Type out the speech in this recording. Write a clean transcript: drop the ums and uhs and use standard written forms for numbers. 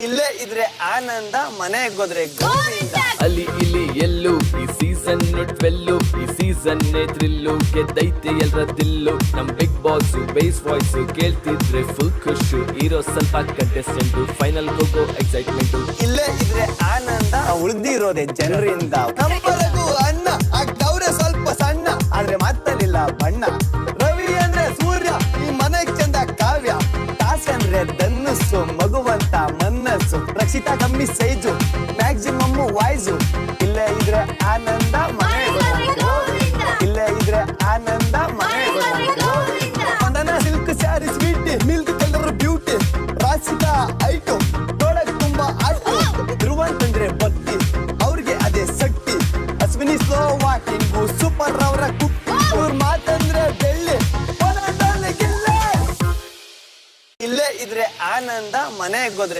ಇಲ್ಲೇ ಇದ್ರೆ ಆನಂದ, ಮನೆಗೆ ಹೋದ್ರೆ ಗೋವಿಂದ. ಅಲ್ಲಿ ಇಲ್ಲಿ ಎಲ್ಲೂ ಈ ಸೀಸನ್ 12 ಈ ಸೀಸನ್ ಥ್ರಿಲ್ಲು ಗೆದ್ದೈತೆ ಎಲ್ರ ದಿಲ್ಲು. ನಮ್ ಬಿಗ್ ಬಾಸ್ ಬೇಸ್ ವಾಯ್ಸ್ ಕೇಳ್ತಿದ್ರೆ ಫುಲ್ ಖುಷು. ಇರೋ ಸ್ವಲ್ಪ ಕಂಟೆಸ್ಟೆಂಟ್ ಫೈನಲ್ ಹೋಗೋ ಎಕ್ಸೈಟ್ಮೆಂಟ್. ಇಲ್ಲೇ ಇದ್ರೆ ಆನಂದ, ಉಳ್ದಿರೋದೆ ಜನರಿಂದ. ಕಂಬಳಗೂ ಅನ್ನ ಆಗ್ತವ್ರೆ ಸ್ವಲ್ಪ ಸಣ್ಣ, ಆದ್ರೆ ಮಾತಲಿಲ್ಲ ಬಣ್ಣ. ರವಿ ಅಂದ್ರೆ ಸೂರ್ಯ, ಈ ಮನೆಗ್ ಚಂದ ಕಾವ್ಯ. ಟಾಸ್ ಅಂದ್ರೆ ಧನುಸ್ಸು, ಮಗುವಂತ ಮನಸ್ಸು. ರಕ್ಷಿತಾ ಕಮ್ಮಿ ಸೈಜು, ಮ್ಯಾಕ್ಸಿಮಮ್ ವಾಯ್ಸು. ಇಲ್ಲೇ ಇದ್ರೆ ಆನಂದ, ಮನೆಗೆ ಹೋದ್ರೆ ಗೋವಿಂದ. ಇಲ್ಲೇ ಇದ್ರೆ ಆನಂದ, ಮನೆಗೆ ಹೋದ್ರೆ ಗೋವಿಂದ. ಬಂಧನ silk saree sweet, milk colour beauty. Rashitha ಐಟು, ನೋಡಕ್ ತುಂಬಾ ಆಟು. ಧ್ರುವಂತಂದ್ರೆ ಭಕ್ತಿ, ಅವ್ರಿಗೆ ಅದೇ ಶಕ್ತಿ. ಅಶ್ವಿನಿ ಸ್ಲೋ ವಾಕಿಂಗು, ಸೂಪರ್ ಅವರ ಕುಕ್ಕಿ. ಅವ್ರ ಮಾತಂದ್ರೆ ಬೆಳ್ಳಿ, ಹೊಲದಲ್ಲಿ ಗಿಲ್ಲಿ. ಇಲ್ಲೇ ಇದ್ರೆ ಆನಂದ, ಮನೆಗೆ ಹೋದ್ರೆ